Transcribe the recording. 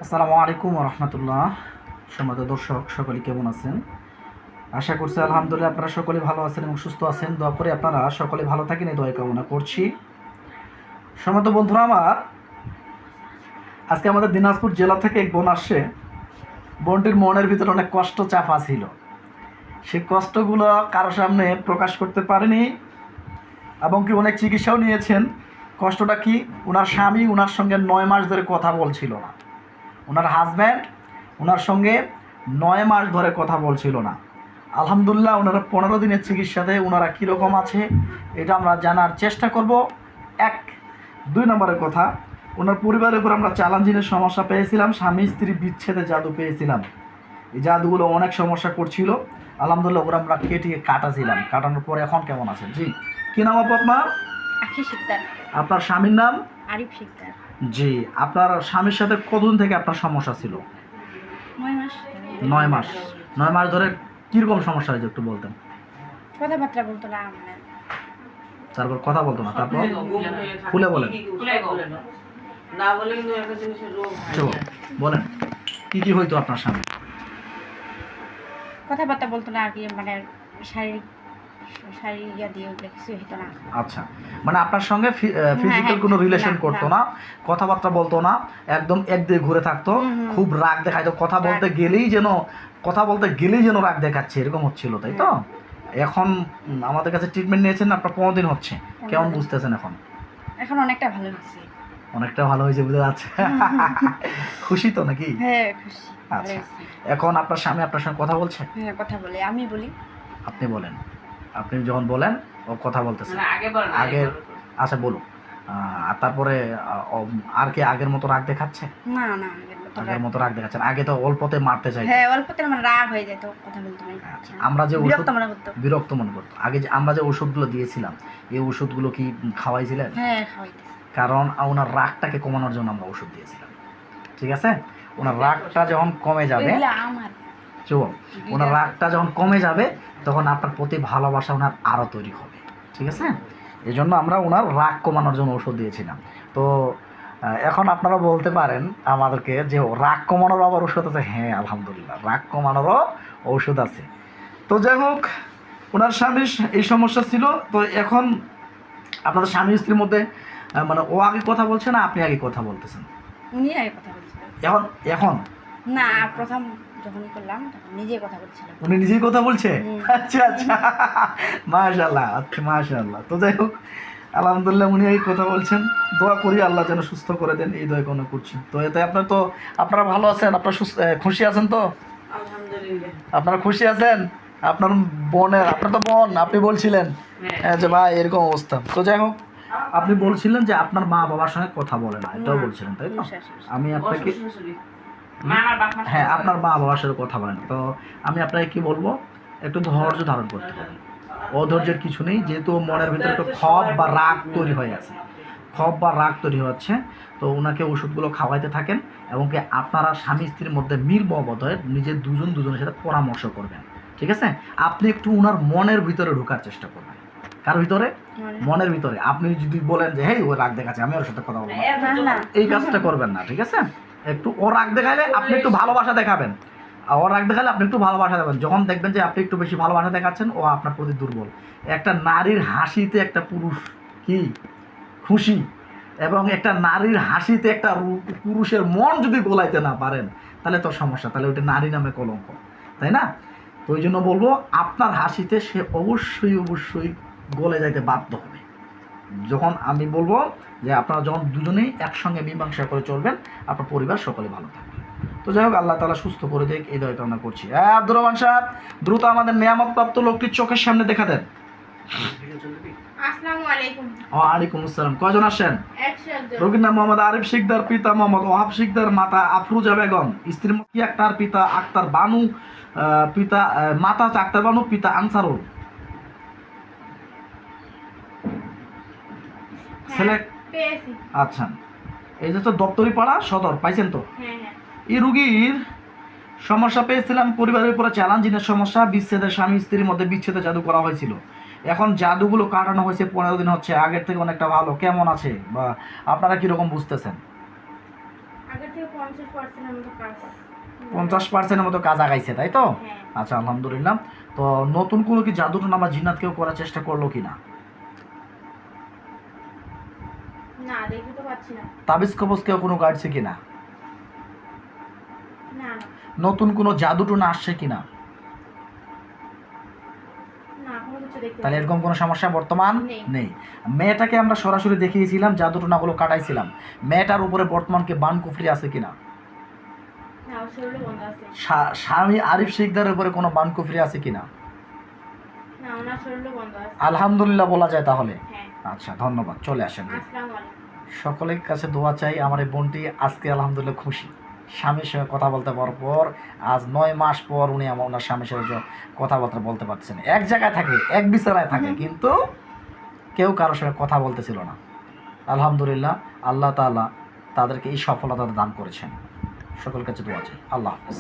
আসসালামু আলাইকুম রহমতুল্লাহ। সম্মানিত দর্শক সকলে কেমন আছেন? আশা করছি আলহামদুলিল্লাহ আপনারা সকলে ভালো আছেন এবং সুস্থ আছেন। দোয়া করে আপনারা সকলে ভালো থাকেন এই দোয়া কামনা করছি। সম্মানিত বন্ধুরা আমার, আজকে আমাদের দিনাজপুর জেলা থেকে এক বোন আসছে। বোনটির মনের ভিতরে অনেক কষ্ট চাপা ছিল। সেই কষ্টগুলো কারো সামনে প্রকাশ করতে পারেনি এবং কি অনেক চিকিৎসাও নিয়েছেন। কষ্টটা কি, ওনার স্বামী ওনার সঙ্গে 9 মাস ধরে কথা বলছিল না। ওনার হাজব্যান্ড ওনার সঙ্গে 9 মাস ধরে কথা বলছিল না। আলহামদুলিল্লাহ ওনারা 15 দিনের চিকিৎসাতে ওনারা কীরকম আছে এটা আমরা জানার চেষ্টা করব। 2 নম্বরের কথা, ওনার পরিবারের উপর আমরা চ্যালেঞ্জিনের সমস্যা পেয়েছিলাম, স্বামী স্ত্রী বিচ্ছেদে জাদু পেয়েছিলাম। এই জাদুগুলো অনেক সমস্যা করছিল। আলহামদুলিল্লাহ ওরা আমরা কাটাছিলাম। কাটানোর পর এখন কেমন আছেন? জি, কী নাম আপু আপনার? আখি শিকদার। আপনার স্বামীর নাম? আরিফ শিকদার। জি, আপনার স্বামীর সাথে কতদিন থেকে আপনার সমস্যা ছিল? 9 মাস। 9 মাস। 9 মাস ধরে কীরকম সমস্যা হয়েছে একটু বলতেন? কথাবার্তা বলতো না আমরা। তারপর কথা বলতো না, তারপর খুলে বলেন। চলো বলেন কি কি হইতো আপনার সামনে? কথাবার্তা বলতো না আর কি, মানে শারীরিক ইয়া দিয়ে ওগুলো কিছু হতো না। আচ্ছা, মানে আপনার সঙ্গে ফিজিক্যাল কোনো রিলেশন করতো না, কথাবার্তা বলতো না, একদম একদিকে ঘুরে থাকতো, খুব রাগ দেখাইতো, কথা বলতে গেলেই যেন রাগ দেখাচ্ছে, এরকম হচ্ছিল, তাই তো? এখন আমাদের কাছে ট্রিটমেন্ট নিয়েছেন, আপনার 15 দিন হচ্ছে, কেমন বুঝতেছেন এখন? এখন অনেকটা ভালো হয়েছে। অনেকটা ভালো হয়েছে বুঝতে পারছে। খুশি তো নাকি? হ্যাঁ খুশি। আচ্ছা, এখন আপনার স্বামী আপনার সঙ্গে কথা বলছে? হ্যাঁ কথা বলে, আমি বলি। আপনি বলেন, আপনি যখন বলেন ও কথা বলতেছে আগে। আচ্ছা বলুন। আর তারপরে আর কি আগের মতো রাগ দেখাচ্ছে? না আগের মতো রাগ দেখাচ্ছেন? আগে তো অল্পতে মারতে চাই। হ্যাঁ অল্পতে মানে রাগ হয়ে যেত, কথা বলতে না। আচ্ছা, আমরা যে বিরক্ত মনে করতো আগে, যে আমরা যে ওষুধগুলো দিয়েছিলাম এই ওষুধগুলো কি খাওয়াইছিলেন? হ্যাঁ খাওয়াইতে। কারণ ওনার রাগটাকে কমানোর জন্য আমরা ওষুধ দিয়েছিলাম, ঠিক আছে? ওনার রাগটা যখন কমে যাবে, ওনার রাগটা যখন কমে যাবে তখন আপনার প্রতি ভালোবাসা ওনার আরও তৈরি হবে, ঠিক আছে? এই জন্য আমরা ওনার রাগ কমানোর জন্য ওষুধ দিয়েছিলাম। তো এখন আপনারা বলতে পারেন আমাদেরকে যে রাগ কমানোর আবার ওষুধ আছে? হ্যাঁ আলহামদুলিল্লাহ, রাগ কমানোরও ওষুধ আছে। তো যাই হোক, ওনার স্বামীর এই সমস্যা ছিল। তো এখন আপনাদের স্বামী স্ত্রীর মধ্যে মানে ও আগে কথা বলছে না আপনি আগে কথা বলতেছেন? উনি আগে কথা বলছিলেন। এখন না, প্রথম যখনই করলাম তখন নিজেই কথা বলছিলাম। উনি নিজেই কথা বলছে? আচ্ছা আচ্ছা, মাশাআল্লাহ, আচ্ছা মাশাআল্লাহ। তো যাই হোক, আলহামদুলিল্লাহ উনি এই কথা বলছেন। দোয়া করি আল্লাহ যেন সুস্থ করে দেন, এই দোয়া কোনো করছি। তো এতে আপনারা ভালো আছেন, আপনারা খুশি আছেন তো? আলহামদুলিল্লাহ। আপনারা খুশি আছেন? আপনার আপনার তো বোন, আপনি বলছিলেন যে ভাই এরকম অবস্থা। তো যাই হোক, আপনি বলছিলেন যে আপনার মা বাবার সঙ্গে কথা বলে না, এটাও বলছিলেন তাই তো? আমি আপনাকে, হ্যাঁ আপনার মা বাবার সাথে কথা বলেন। তো আমি আপনাকে কি বলবো, একটু ধৈর্য ধারণ করতে হবে। অধৈর্যের কিছু নেই, যেহেতু মনের ভিতরে একটু ক্ষোভ বা রাগ তৈরি হয়ে আছে, হচ্ছে। তো ওনাকে ওষুধগুলো খাওয়াইতে থাকেন এবং কি আপনারা স্বামী স্ত্রীর মধ্যে মিল মহব্বত হয়, নিজের দুজনের সাথে পরামর্শ করবেন, ঠিক আছে? আপনি একটু ওনার মনের ভিতরে ঢোকার চেষ্টা করবেন। কার ভিতরে? মনের ভিতরে। আপনি যদি বলেন যে হেই ও রাগ দেখাচ্ছে, আমি ওর সাথে কথা বলবো না, এই কাজটা করবেন না, ঠিক আছে? একটু ও রাগ দেখাইলে আপনি একটু ভালোবাসা দেখাবেন, ও রাগ দেখালে আপনি একটু ভালোবাসা দেবেন। যখন দেখবেন যে আপনি একটু বেশি ভালোবাসা দেখাচ্ছেন, ও আপনার প্রতি দুর্বল। একটা নারীর হাসিতে একটা পুরুষ কি খুশি, এবং একটা নারীর হাসিতে একটা পুরুষের মন যদি গোলাইতে না পারেন তাহলে তো সমস্যা, তাহলে ওইটা নারী নামে কলঙ্ক, তাই না? তো ওই জন্য বলবো, আপনার হাসিতে সে অবশ্যই গলে যাইতে বাধ্য হবে। যখন আমি বলবো যে আপনারা যখন দুজনেই একসঙ্গে মীমাংসা করে চলবেন, আপনার পরিবার সকলে ভালো থাকবে। তো যাই হোক, আল্লাহ তাআলা সুস্থ করে দেখ, এই দয়া কামনা করছি। আব্দুর রহমান সাহেব, দ্রুত আমাদের নিয়ামত প্রাপ্ত লোকটির চোখের সামনে দেখা দেন। আসসালামু আলাইকুম। ওয়ালাইকুম আসসালাম। কয়জন আসেন? রোগীর নাম মোহাম্মদ আরিফ শিকদার, পিতা মোহাম্মদ ওহাব শিকদার, মাতা আফরুজা বেগম, স্ত্রী মকি আক্তার, পিতা আক্তার বানু, মাতা আক্তার বানু, পিতা আনসারুল। ছেলে? আচ্ছা, এই যে তো দপ্তরি পাড়া সদর পাইছেন তো? এই রুগীর সমস্যা পেয়েছিলাম, পরিবারের উপরে চ্যালেঞ্জিনের সমস্যা, বিচ্ছেদের, স্বামী স্ত্রীর মধ্যে বিচ্ছেদে জাদু করা হয়েছিল। এখন জাদুগুলো কাটানো হয়েছে, 15 দিন হচ্ছে, আগের থেকে অনেকটা ভালো। কেমন আছে বা আপনারা কীরকম বুঝতেছেন? আগের থেকে 50%-এর মতো কাজ। 50%-এর মতো কাজ আগাইছে, তাই তো? হ্যাঁ। আচ্ছা, আলহামদুলিল্লাহ। তো নতুন কোনো কি জাদু টোনা বা জিন্নাত কেউ করার চেষ্টা করলো কিনা? না, দেখতে তো পাচ্ছি না। তাবিজ কবজ কেউ কোনো কাটছে কিনা? না, না। নতুন কোনো জাদু টোনা আসছে কিনা? না, কোনো কিছু দেখতে তাহলে পাচ্ছি এরকম কোনো সমস্যা বর্তমান নেই। নেই। মেয়েটাকে আমরা সরাসরি দেখিয়েছিলাম, জাদু টোনাগুলো কাটাইছিলাম। মেয়েটার উপরে বর্তমান কি বান কুফরি আছে কিনা? না, ওর শরীরে বন্ধ আছে। স্বামী আরিফ শিকদারের উপরে কোনো বান কুফরি আছে কিনা? না, ওনার শরীরে বন্ধ আছে। আলহামদুলিল্লাহ বলা যায় তাহলে? হ্যাঁ। আচ্ছা, ধন্যবাদ। চলে আসেন। আসসালামু আলাইকুম। সকলের কাছে দোয়া চাই। আমার এই বোনটি আজকে আলহামদুলিল্লাহ খুশি, স্বামীর সঙ্গে কথা বলতে পারার পর। আজ 9 মাস পর উনি আমার ওনার স্বামীর সাথে কথাবার্তা বলতে পারছেন। এক জায়গায় থাকে, এক বিছানায় থাকে, কিন্তু কেউ কারোর সঙ্গে কথা বলতেছিল না। আলহামদুলিল্লাহ, আল্লাহ তাআলা তাদেরকে এই সফলতা দান করেছেন। সকলের কাছে দোয়া চাই। আল্লাহ হাফেজ।